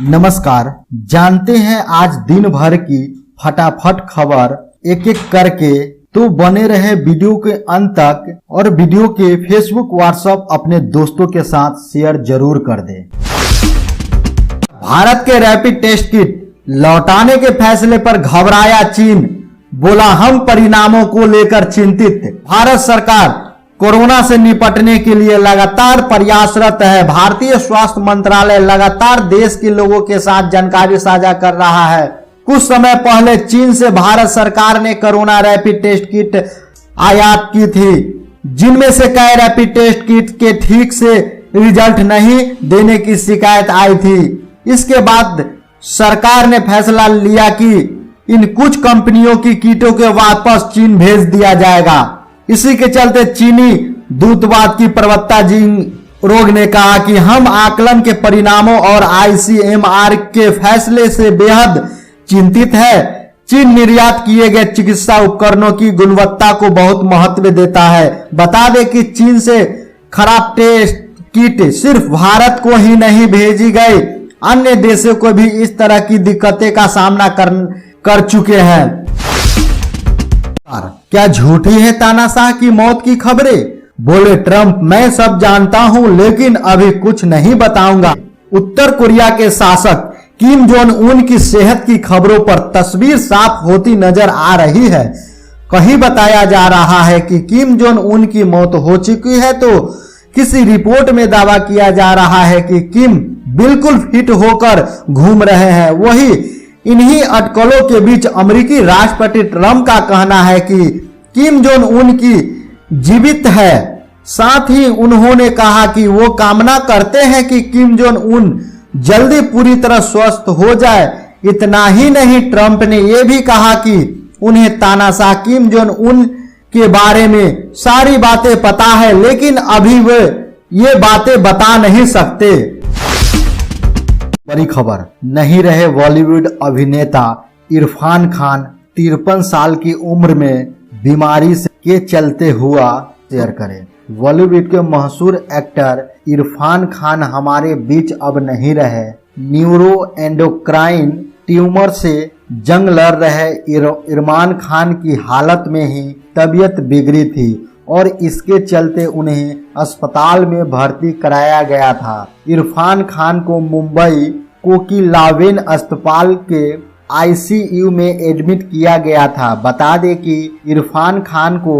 नमस्कार। जानते हैं आज दिन भर की फटाफट खबर एक एक करके, तो बने रहे वीडियो के अंत तक और वीडियो के फेसबुक व्हाट्सएप अपने दोस्तों के साथ शेयर जरूर कर दें। भारत के रैपिड टेस्ट किट लौटाने के फैसले पर घबराया चीन, बोला हम परिणामों को लेकर चिंतित। भारत सरकार कोरोना से निपटने के लिए लगातार प्रयासरत है। भारतीय स्वास्थ्य मंत्रालय लगातार देश के लोगों के साथ जानकारी साझा कर रहा है। कुछ समय पहले चीन से भारत सरकार ने कोरोना रैपिड टेस्ट किट आयात की थी, जिनमें से कई रैपिड टेस्ट किट के ठीक से रिजल्ट नहीं देने की शिकायत आई थी। इसके बाद सरकार ने फैसला लिया कि इन कुछ कंपनियों की किटों के वापस चीन भेज दिया जाएगा। इसी के चलते चीनी दूतावास की प्रवक्ता जिंग रोग ने कहा कि हम आकलन के परिणामों और आईसीएमआर के फैसले से बेहद चिंतित है। चीन निर्यात किए गए चिकित्सा उपकरणों की गुणवत्ता को बहुत महत्व देता है। बता दें कि चीन से खराब टेस्ट किट सिर्फ भारत को ही नहीं भेजी गई, अन्य देशों को भी इस तरह की दिक्कतें का सामना कर चुके हैं। क्या झूठी है तानाशाह की मौत की खबरें? बोले ट्रंप, मैं सब जानता हूं लेकिन अभी कुछ नहीं बताऊंगा। उत्तर कोरिया के शासक किम जोंग उन की सेहत की खबरों पर तस्वीर साफ होती नजर आ रही है। कहीं बताया जा रहा है कि किम जोंग उन की मौत हो चुकी है, तो किसी रिपोर्ट में दावा किया जा रहा है कि किम बिल्कुल फिट होकर घूम रहे हैं। वही इन्हीं अटकलों के बीच अमेरिकी राष्ट्रपति ट्रंप का कहना है कि किम जोंग उन की जीवित है। साथ ही उन्होंने कहा कि वो कामना करते हैं कि किम जोंग उन जल्दी पूरी तरह स्वस्थ हो जाए। इतना ही नहीं, ट्रंप ने यह भी कहा कि उन्हें तानाशाह किम जोंग उन के बारे में सारी बातें पता है, लेकिन अभी वे ये बातें बता नहीं सकते। बड़ी खबर, नहीं रहे बॉलीवुड अभिनेता इरफान खान। 53 साल की उम्र में बीमारी के चलते हुआ शेयर करें। बॉलीवुड के मशहूर एक्टर इरफान खान हमारे बीच अब नहीं रहे। न्यूरो एंडोक्राइन ट्यूमर से जंग लड़ रहे इरफान खान की हालत में ही तबीयत बिगड़ी थी और इसके चलते उन्हें अस्पताल में भर्ती कराया गया था। इरफान खान को मुंबई कोकिलाबेन अस्पताल के आईसीयू में एडमिट किया गया था। बता दें कि इरफान खान को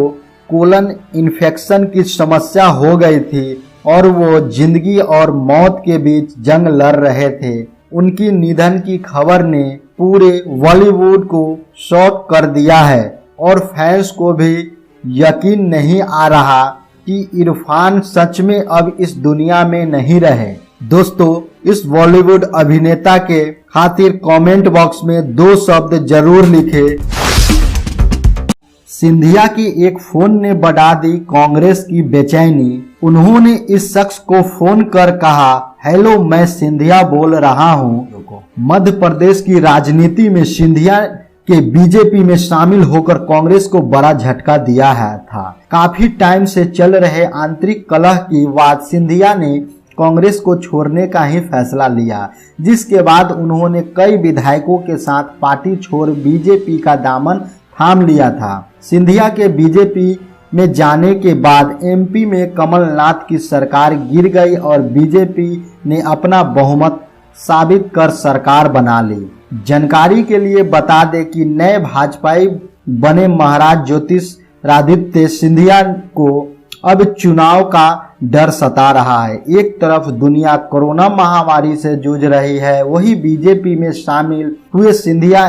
कोलन इन्फेक्शन की समस्या हो गई थी और वो जिंदगी और मौत के बीच जंग लड़ रहे थे। उनकी निधन की खबर ने पूरे बॉलीवुड को शॉक कर दिया है और फैंस को भी यकीन नहीं आ रहा कि इरफान सच में अब इस दुनिया में नहीं रहे। दोस्तों, इस बॉलीवुड अभिनेता के खातिर कमेंट बॉक्स में 2 शब्द जरूर लिखे। सिंधिया की एक फोन ने बढ़ा दी कांग्रेस की बेचैनी। उन्होंने इस शख्स को फोन कर कहा, हेलो मैं सिंधिया बोल रहा हूँ। मध्य प्रदेश की राजनीति में सिंधिया के बीजेपी में शामिल होकर कांग्रेस को बड़ा झटका दिया है था। काफी टाइम से चल रहे आंतरिक कलह के बाद सिंधिया ने कांग्रेस को छोड़ने का ही फैसला लिया, जिसके बाद उन्होंने कई विधायकों के साथ पार्टी छोड़ बीजेपी का दामन थाम लिया था। सिंधिया के बीजेपी में जाने के बाद एमपी में कमलनाथ की सरकार गिर गई और बीजेपी ने अपना बहुमत साबित कर सरकार बना ली। जानकारी के लिए बता दें कि नए भाजपाई बने महाराज ज्योतिरादित्य सिंधिया को अब चुनाव का डर सता रहा है। एक तरफ दुनिया कोरोना महामारी से जूझ रही है, वही बीजेपी में शामिल हुए सिंधिया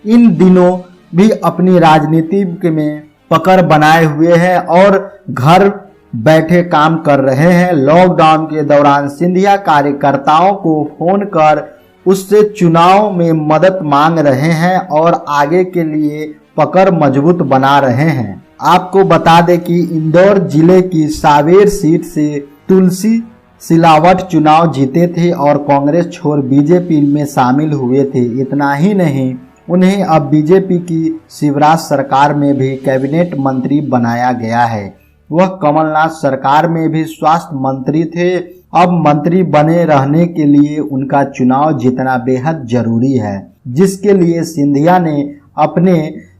इन दिनों भी अपनी राजनीति में पकड़ बनाए हुए हैं और घर बैठे काम कर रहे हैं। लॉकडाउन के दौरान सिंधिया कार्यकर्ताओं को फोन कर उससे चुनाव में मदद मांग रहे हैं और आगे के लिए पकड़ मजबूत बना रहे हैं। आपको बता दें कि इंदौर जिले की सावेर सीट से तुलसी सिलावट चुनाव जीते थे और कांग्रेस छोड़ बीजेपी में शामिल हुए थे। इतना ही नहीं, उन्हें अब बीजेपी की शिवराज सरकार में भी कैबिनेट मंत्री बनाया गया है। वह कमलनाथ सरकार में भी स्वास्थ्य मंत्री थे अब मंत्री बने रहने के लिए उनका चुनाव जीतना बेहद जरूरी है, जिसके लिए सिंधिया ने अपने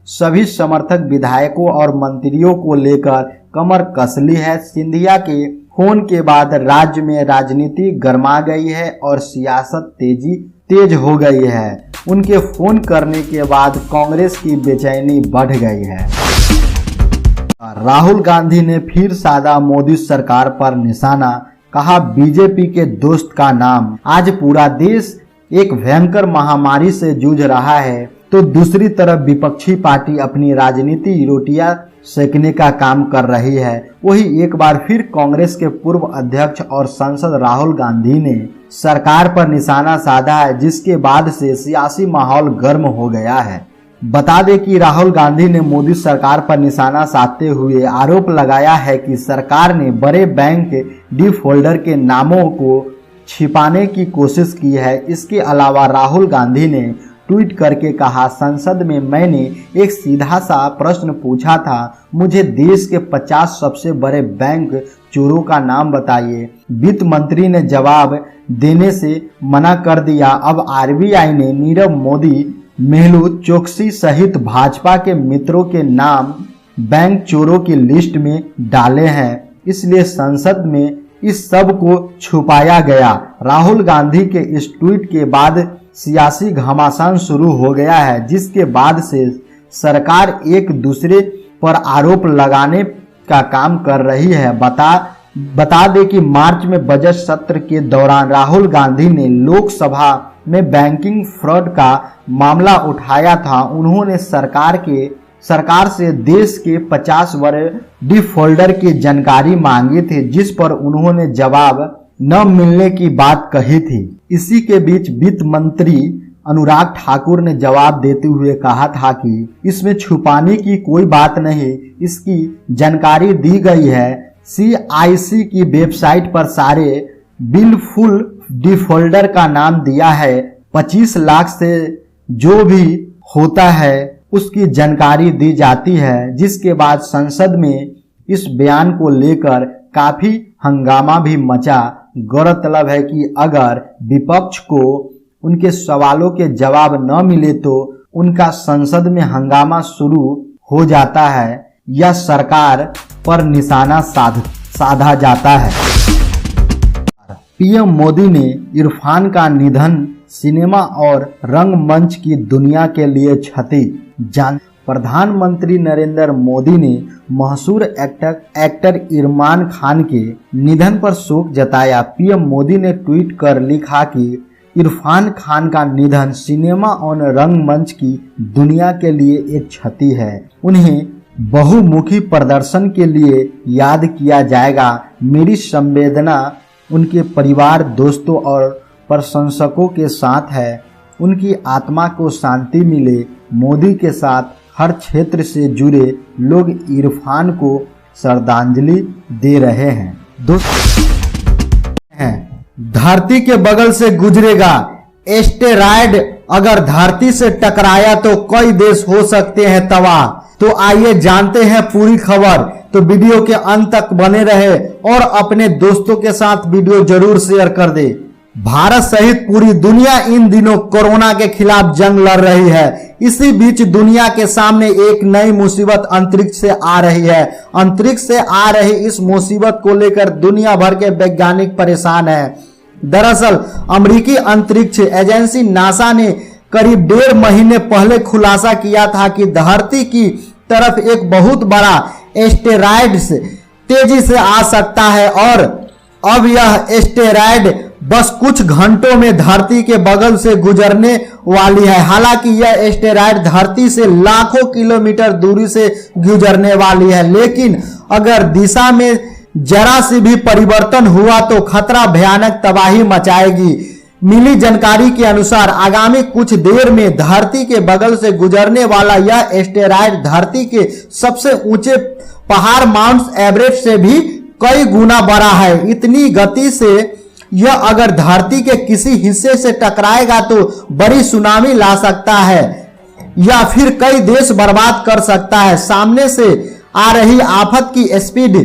सभी समर्थक विधायकों और मंत्रियों को लेकर कमर कस ली है। सिंधिया के फोन के बाद राज्य में राजनीति गर्मा गई है और सियासत तेज हो गई है। उनके फोन करने के बाद कांग्रेस की बेचैनी बढ़ गई है। राहुल गांधी ने फिर साधा मोदी सरकार पर निशाना, कहा बीजेपी के दोस्त का नाम। आज पूरा देश एक भयंकर महामारी से जूझ रहा है, तो दूसरी तरफ विपक्षी पार्टी अपनी राजनीति रोटियां सेकने का काम कर रही है। वही एक बार फिर कांग्रेस के पूर्व अध्यक्ष और सांसद राहुल गांधी ने सरकार पर निशाना साधा है, जिसके बाद से सियासी माहौल गर्म हो गया है। बता दें कि राहुल गांधी ने मोदी सरकार पर निशाना साधते हुए आरोप लगाया है कि सरकार ने बड़े बैंक डिफॉल्टर के नामों को छिपाने की कोशिश की है। इसके अलावा राहुल गांधी ने ट्वीट करके कहा, संसद में मैंने एक सीधा सा प्रश्न पूछा था, मुझे देश के 50 सबसे बड़े बैंक चोरों का नाम बताइए। वित्त मंत्री ने जवाब देने से मना कर दिया। अब आरबीआई ने नीरव मोदी, मेहुल चोकसी सहित भाजपा के मित्रों के नाम बैंक चोरों की लिस्ट में डाले हैं, इसलिए संसद में इस सब को छुपाया गया। राहुल गांधी के इस ट्वीट के बाद सियासी घमासान शुरू हो गया है, जिसके बाद से सरकार एक दूसरे पर आरोप लगाने का काम कर रही है। बता दें कि मार्च में बजट सत्र के दौरान राहुल गांधी ने लोकसभा में बैंकिंग फ्रॉड का मामला उठाया था। उन्होंने सरकार से देश के 50 बड़े डिफॉल्टर की जानकारी मांगी थी, जिस पर उन्होंने जवाब न मिलने की बात कही थी। इसी के बीच वित्त मंत्री अनुराग ठाकुर ने जवाब देते हुए कहा था कि इसमें छुपाने की कोई बात नहीं, इसकी जानकारी दी गई है। CIC की वेबसाइट पर सारे बिलफुल डिफॉल्टर का नाम दिया है। 25 लाख से जो भी होता है उसकी जानकारी दी जाती है, जिसके बाद संसद में इस बयान को लेकर काफी हंगामा भी मचा। गौरतलब है कि अगर विपक्ष को उनके सवालों के जवाब न मिले तो उनका संसद में हंगामा शुरू हो जाता है या सरकार पर निशाना साधा जाता है। पीएम मोदी ने इरफान का निधन सिनेमा और रंगमंच की दुनिया के लिए क्षति जान। प्रधानमंत्री नरेंद्र मोदी ने मशहूर एक्टर इरफान खान के निधन पर शोक जताया। पीएम मोदी ने ट्वीट कर लिखा कि इरफान खान का निधन सिनेमा और रंगमंच की दुनिया के लिए एक क्षति है। उन्हें बहुमुखी प्रदर्शन के लिए याद किया जाएगा। मेरी संवेदना उनके परिवार, दोस्तों और प्रशंसकों के साथ है। उनकी आत्मा को शांति मिले। मोदी के साथ हर क्षेत्र से जुड़े लोग इरफान को श्रद्धांजलि दे रहे हैं। धरती के बगल से गुजरेगा एस्टेरॉयड, अगर धरती से टकराया तो कई देश हो सकते हैं तबाह। तो आइए जानते हैं पूरी खबर। तो वीडियो के अंत तक बने रहे और अपने दोस्तों के साथ वीडियो जरूर शेयर कर दे। भारत सहित पूरी दुनिया इन दिनों कोरोना के खिलाफ जंग लड़ रही है। इसी बीच दुनिया के सामने एक नई मुसीबत अंतरिक्ष से आ रही है। अंतरिक्ष से आ रही इस मुसीबत को लेकर दुनिया भर के वैज्ञानिक परेशान हैं। दरअसल अमेरिकी अंतरिक्ष एजेंसी नासा ने करीब 1.5 महीने पहले खुलासा किया था कि धरती की तरफ एक बहुत बड़ा एस्टेरॉयड तेजी से आ सकता है और अब यह एस्टेरॉयड बस कुछ घंटों में धरती के बगल से गुजरने वाली है। हालांकि यह एस्टेरॉयड धरती से लाखों किलोमीटर दूरी से गुजरने वाली है, लेकिन अगर दिशा में जरा सी भी परिवर्तन हुआ तो खतरा भयानक तबाही मचाएगी। मिली जानकारी के अनुसार आगामी कुछ देर में धरती के बगल से गुजरने वाला यह एस्टेरॉयड धरती के सबसे ऊंचे पहाड़ माउंट एवरेस्ट से भी कई गुना बड़ा है। इतनी गति से यह अगर धरती के किसी हिस्से से टकराएगा तो बड़ी सुनामी ला सकता है या फिर कई देश बर्बाद कर सकता है। सामने से आ रही आफत की स्पीड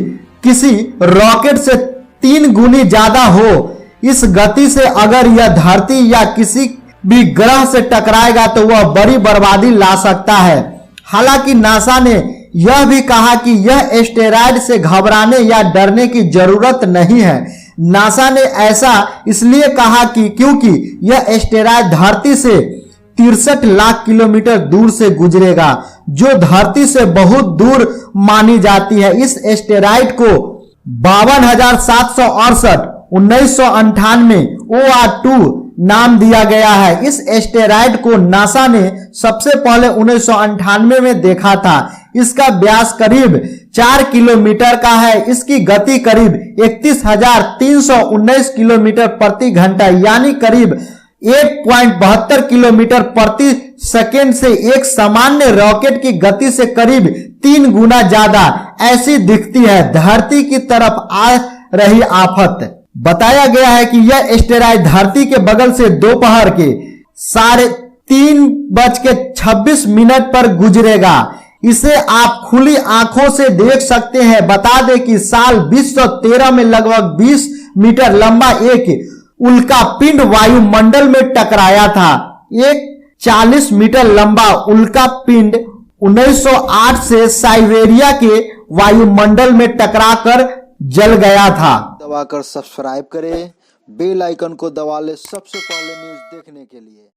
किसी रॉकेट से 3 गुनी ज्यादा हो। इस गति से अगर यह धरती या किसी भी ग्रह से टकराएगा तो वह बड़ी बर्बादी ला सकता है। हालांकि नासा ने यह भी कहा कि यह एस्टेरॉयड से घबराने या डरने की जरूरत नहीं है। नासा ने ऐसा इसलिए कहा कि क्योंकि यह एस्टेरॉयड धरती से 63 लाख किलोमीटर दूर से गुजरेगा, जो धरती से बहुत दूर मानी जाती है। इस एस्टेरॉयड को 52,768 1998 OR2 नाम दिया गया है। इस एस्टेरॉयड को नासा ने सबसे पहले 1998 में देखा था। इसका व्यास करीब 4 किलोमीटर का है। इसकी गति करीब 31,319 किलोमीटर प्रति घंटा यानी करीब 1.72 किलोमीटर प्रति सेकेंड से एक सामान्य रॉकेट की गति से करीब 3 गुना ज्यादा ऐसी दिखती है। धरती की तरफ आ रही आफत। बताया गया है कि यह एस्टेरॉयड धरती के बगल से दोपहर के 3:26 पर गुजरेगा। इसे आप खुली आंखों से देख सकते हैं। बता दें कि साल 2013 में लगभग 20 मीटर लंबा एक उल्का पिंड वायुमंडल में टकराया था। एक 40 मीटर लंबा उल्का पिंड 1908 से साइबेरिया के वायुमंडल में टकराकर जल गया था। दबाकर सब्सक्राइब करें, बेल आइकन को दबा ले सबसे पहले न्यूज़ देखने के लिए।